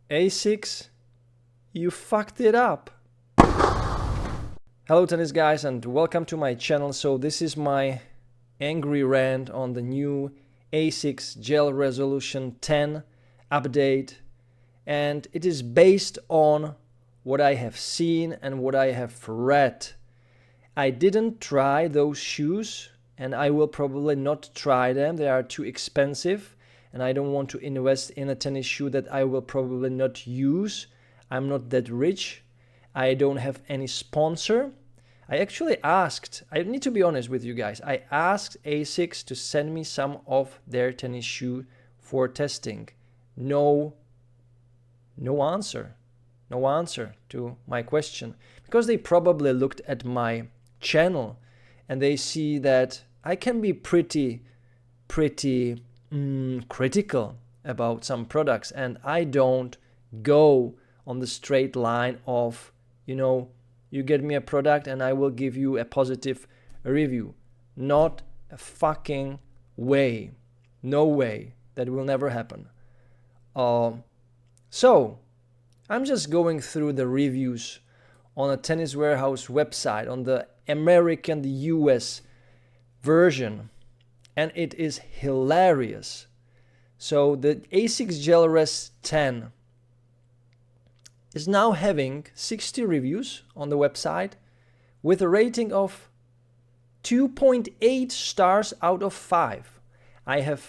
Asics, you fucked it up. Hello tennis guys and welcome to my channel. So this is my angry rant on the new Asics Gel Resolution 10 update, and it is based on what I have seen and what I have read. I didn't try those shoes and I will probably not try them. They are too expensive and I don't want to invest in a tennis shoe that I will probably not use. I'm not that rich. I don't have any sponsor. I actually asked, I need to be honest with you guys, I asked Asics to send me some of their tennis shoe for testing. No answer. No answer to my question. Because they probably looked at my channel and they see that I can be pretty critical about some products, and I don't go on the straight line of, you get me a product and I will give you a positive review. Not a fucking way. No way. That will never happen. So I'm just going through the reviews on a Tennis Warehouse website, on the American, the US version, and it is hilarious. So the Asics Gel Res 10 is now having 60 reviews on the website with a rating of 2.8 stars out of 5. I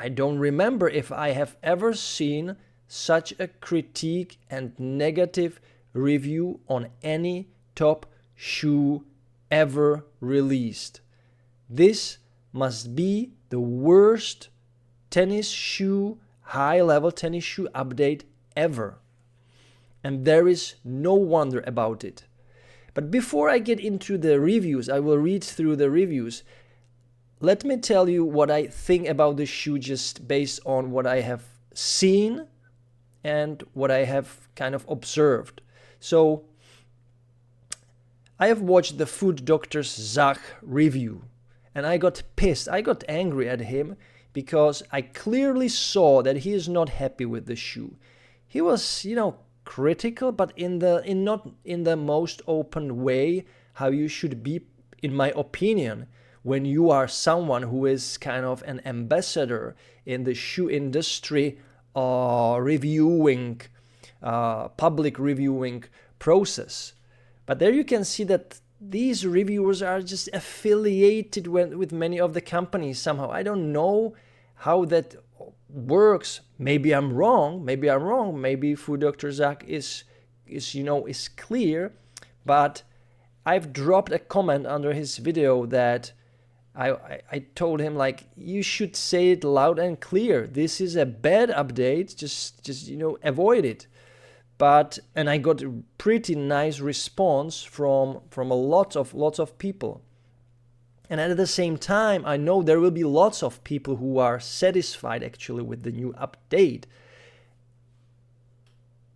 don't remember if I have ever seen such a critique and negative review on any top shoe ever released. This must be the worst tennis shoe, high-level tennis shoe update ever. And there is no wonder about it. But before I get into the reviews, I will read through the reviews. Let me tell you what I think about the shoe just based on what I have seen and what I have kind of observed. So I have watched the Foot Doctor's Zach review and I got pissed. I got angry at him because I clearly saw that he is not happy with the shoe. He was, critical, but not in the most open way how you should be, in my opinion, when you are someone who is kind of an ambassador in the shoe industry, reviewing, public reviewing process. But there you can see that these reviewers are just affiliated with many of the companies somehow. I don't know how that works. Maybe I'm wrong. Maybe Food Dr. Zach is clear. But I've dropped a comment under his video that I told him, like, you should say it loud and clear. This is a bad update. Just avoid it. And I got a pretty nice response from a lots of people. And at the same time, I know there will be lots of people who are satisfied actually with the new update.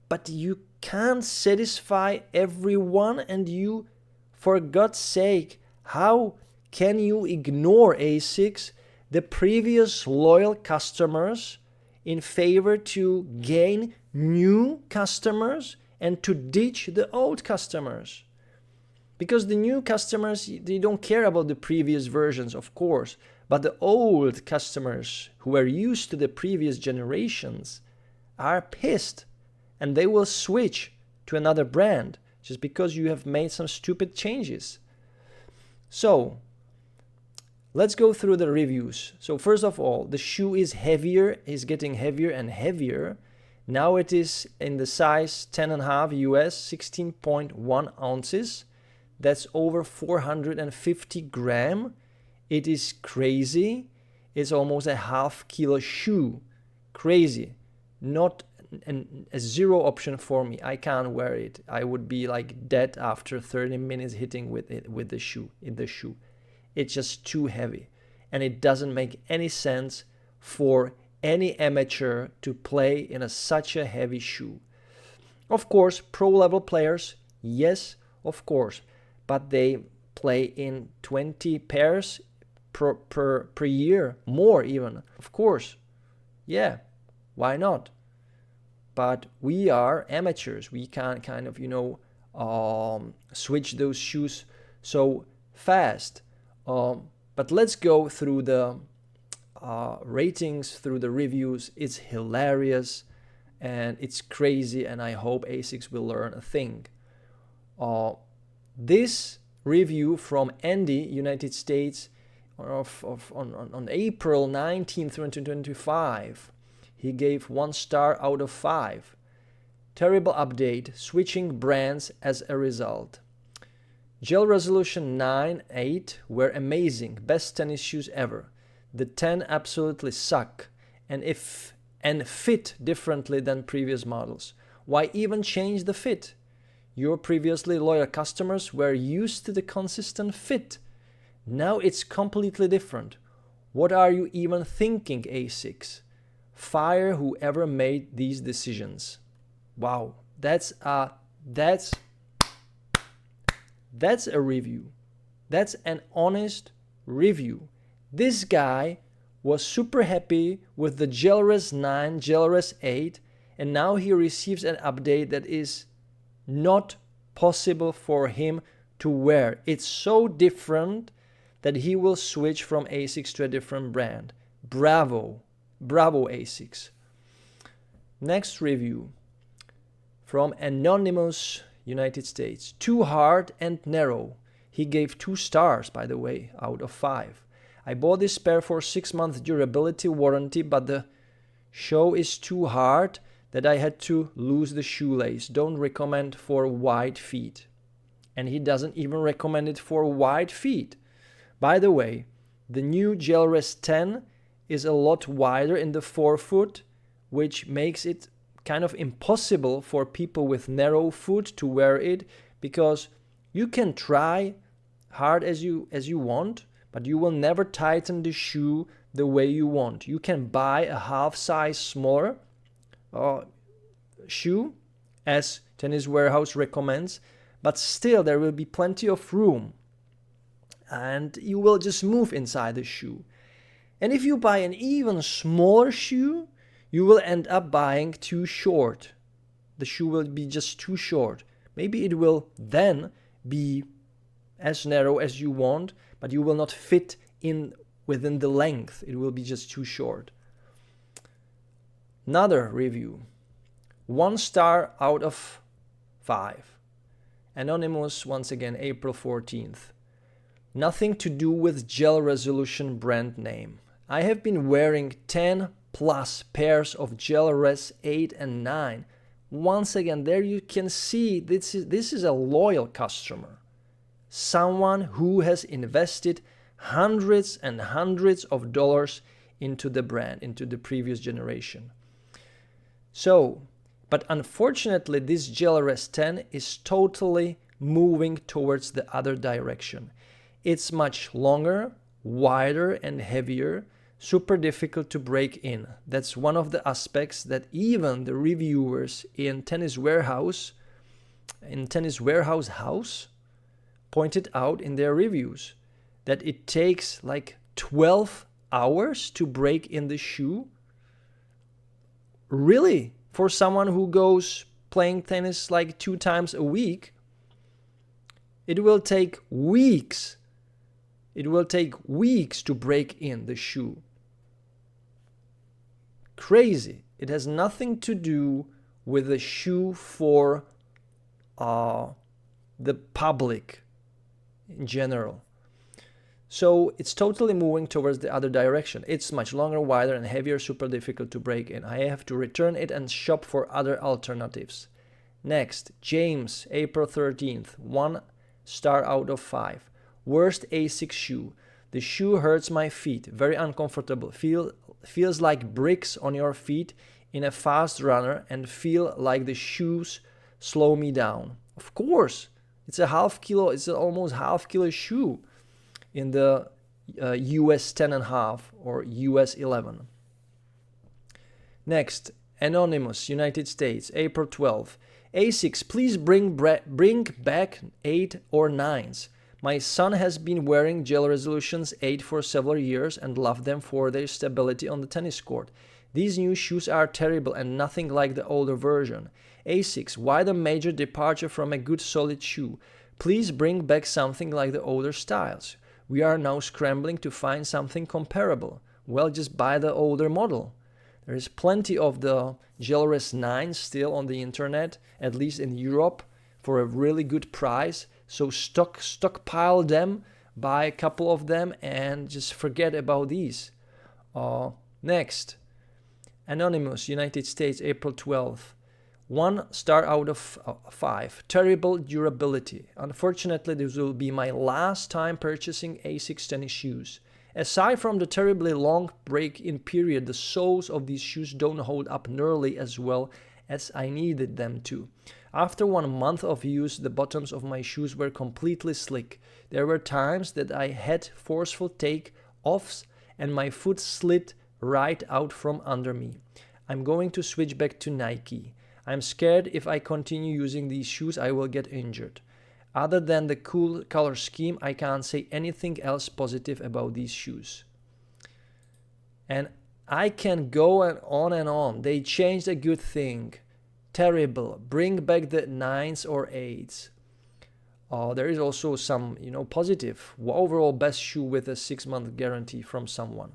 But you can't satisfy everyone, and you, for God's sake, how can you ignore Asics, the previous loyal customers, in favor to gain new customers and to ditch the old customers? Because the new customers, they don't care about the previous versions, of course, but the old customers who are used to the previous generations are pissed, and they will switch to another brand just because you have made some stupid changes. So let's go through the reviews. So first of all, the shoe is heavier, is getting heavier and heavier. Now it is in the size 10.5 US, 16.1 ounces. That's over 450 grams. It is crazy. It's almost a half kilo shoe. Crazy. Not a zero option for me. I can't wear it. I would be like dead after 30 minutes hitting with the shoe. It's just too heavy, and it doesn't make any sense for any amateur to play in such a heavy shoe. Of course, pro level players, yes, of course, but they play in 20 pairs per year, more even, of course. Yeah, why not? but we are amateurs. We can't kind of, switch those shoes so fast. But let's go through the ratings, through the reviews. It's hilarious and it's crazy, and I hope Asics will learn a thing. This review from Andy, United States, on April 19th, 2025, he gave 1 star out of 5. Terrible update, switching brands as a result. Gel Resolution 9, 8 were amazing, best tennis shoes ever. The 10 absolutely suck and fit differently than previous models. Why even change the fit? Your previously loyal customers were used to the consistent fit. Now it's completely different. What are you even thinking, Asics? Fire whoever made these decisions. Wow, that's a review. That's an honest review. This guy was super happy with the Gel Res 9, Gel Res 8, and now he receives an update that is not possible for him to wear. It's so different that he will switch from Asics to a different brand. Bravo. Bravo, Asics. Next review from Anonymous, United States. Too hard and narrow. He gave 2 stars, by the way, out of 5. I bought this pair for 6-month durability warranty, but the shoe is too hard that I had to lose the shoelace. Don't recommend for wide feet. And he doesn't even recommend it for wide feet. By the way, the new Gel Res 10 is a lot wider in the forefoot, which makes it kind of impossible for people with narrow foot to wear it, because you can try hard as you want, but you will never tighten the shoe the way you want. You can buy a half size smaller shoe, as Tennis Warehouse recommends, but still there will be plenty of room and you will just move inside the shoe. And if you buy an even smaller shoe, you will end up buying too short. The shoe will be just too short. Maybe it will then be as narrow as you want, but you will not fit in within the length. It will be just too short. Another review. 1 star out of 5. Anonymous, once again, April 14th. Nothing to do with Gel Resolution brand name. I have been wearing 10 plus pairs of Gel Res 8 and 9. Once again, there you can see this is a loyal customer. Someone who has invested hundreds and hundreds of dollars into the brand, into the previous generation. So, but unfortunately, this Gel Res 10 is totally moving towards the other direction. It's much longer, wider, and heavier, super difficult to break in. That's one of the aspects that even the reviewers in Tennis Warehouse House pointed out in their reviews, that it takes like 12 hours to break in the shoe. Really? For someone who goes playing tennis like 2 times a week, it will take weeks. It will take weeks to break in the shoe. Crazy. It has nothing to do with the shoe for the public in general. So it's totally moving towards the other direction. It's much longer, wider, and heavier, super difficult to break in. I have to return it and shop for other alternatives. Next, James, April 13th, 1 star out of 5. Worst Asics shoe. The shoe hurts my feet, very uncomfortable. Feels like bricks on your feet in a fast runner, and feel like the shoes slow me down. Of course, it's an almost half kilo shoe in the US 10.5 or US 11. Next, Anonymous, United States, April 12th. Asics, please bring back 8 or 9s. My son has been wearing Gel Resolutions 8 for several years and loved them for their stability on the tennis court. These new shoes are terrible and nothing like the older version. Asics, why the major departure from a good solid shoe? Please bring back something like the older styles. We are now scrambling to find something comparable. Well, just buy the older model. There is plenty of the Gel Res 9 still on the internet, at least in Europe, for a really good price. So stockpile them, buy a couple of them, and just forget about these. Next, Anonymous, United States, April 12th. 1 star out of 5. Terrible durability. Unfortunately, this will be my last time purchasing Asics tennis shoes. Aside from the terribly long break-in period, the soles of these shoes don't hold up nearly as well as I needed them to. After 1 month of use, the bottoms of my shoes were completely slick. There were times that I had forceful take-offs and my foot slid right out from under me. I'm going to switch back to Nike. I'm scared if I continue using these shoes I will get injured. Other than the cool color scheme, I can't say anything else positive about these shoes. And I can go on and on. They changed a good thing. Terrible. Bring back the 9s or 8s. There is also some, positive. Overall best shoe with a 6-month guarantee from someone.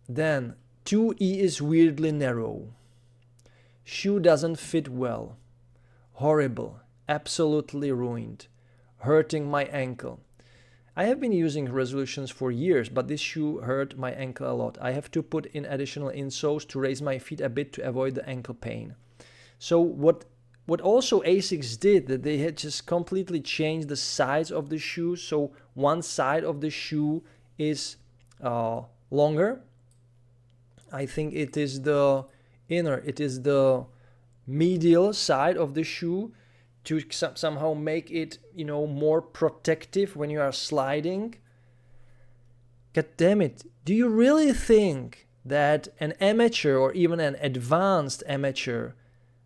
Then 2E is weirdly narrow. Shoe doesn't fit well. Horrible. Absolutely ruined. Hurting my ankle. I have been using Resolutions for years, but this shoe hurt my ankle a lot. I have to put in additional insoles to raise my feet a bit to avoid the ankle pain. So what also Asics did, that they had just completely changed the size of the shoe. So one side of the shoe is longer. I think it is the medial side of the shoe to somehow make it, more protective when you are sliding. God damn it. Do you really think that an amateur or even an advanced amateur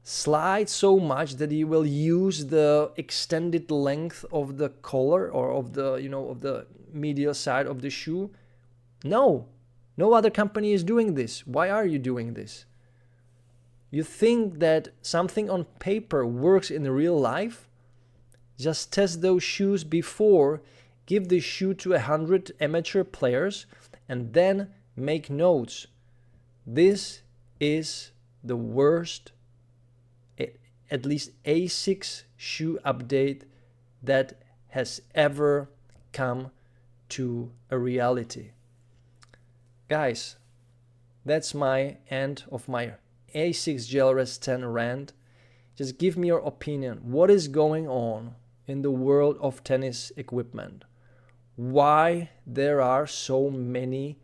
slides so much that he will use the extended length of the collar or of the, of the medial side of the shoe? No. No other company is doing this. Why are you doing this? You think that something on paper works in real life? Just test those shoes before, give the shoe to 100 amateur players, and then make notes. This is the worst, at least Asics shoe update that has ever come to a reality. Guys, that's my end of my Asics Gel Res 10 rant. Just give me your opinion. What is going on in the world of tennis equipment? Why there are so many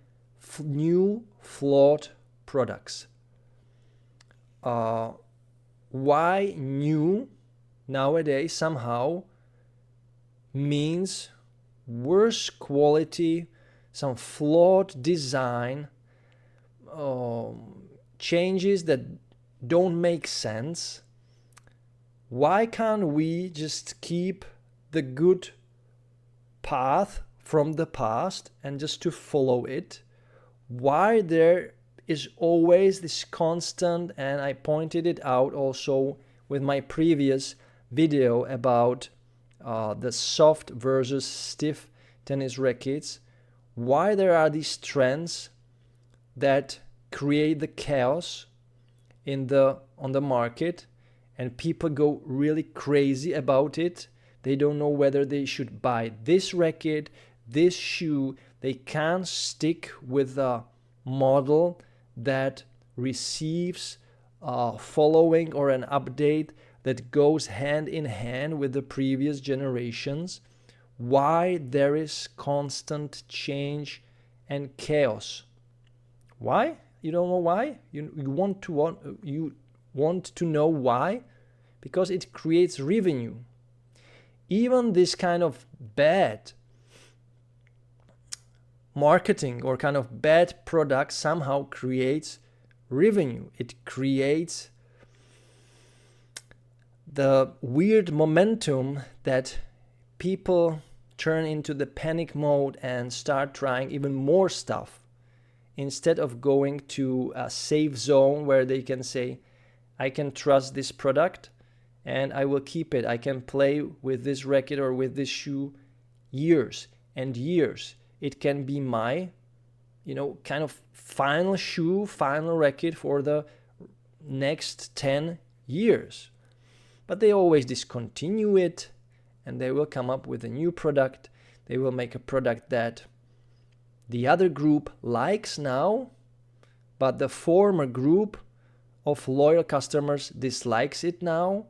new flawed products? Why new nowadays somehow means worse quality, some flawed design, changes that don't make sense. Why can't we just keep the good path from the past and just to follow it? Why there is always this constant, and I pointed it out also with my previous video about the soft versus stiff tennis rackets, why there are these trends that create the chaos on the market, and people go really crazy about it. They don't know whether they should buy this racket, this shoe. They can't stick with a model that receives following or an update that goes hand in hand with the previous generations. Why there is constant change and chaos? Why? You don't know why? You want to know why? Because it creates revenue. Even this kind of bad marketing or kind of bad product somehow creates revenue. It creates the weird momentum that people turn into the panic mode and start trying even more stuff. instead of going to a safe zone where they can say, I can trust this product and I will keep it. I can play with this racket or with this shoe years and years. It can be my, kind of final shoe, final racket for the next 10 years. But they always discontinue it and they will come up with a new product. They will make a product that the other group likes now, but the former group of loyal customers dislikes it now.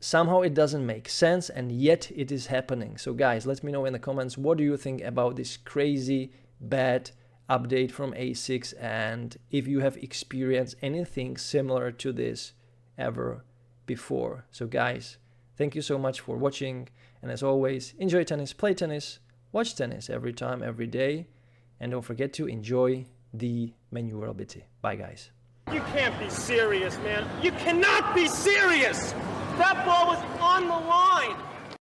Somehow it doesn't make sense, and yet it is happening. So guys, let me know in the comments, what do you think about this crazy bad update from Asics, and if you have experienced anything similar to this ever before. So guys, thank you so much for watching, and as always, enjoy tennis, play tennis, watch tennis every time, every day, and don't forget to enjoy the manooovrlbity. Bye guys. You can't be serious, man. You cannot be serious! That ball was on the line!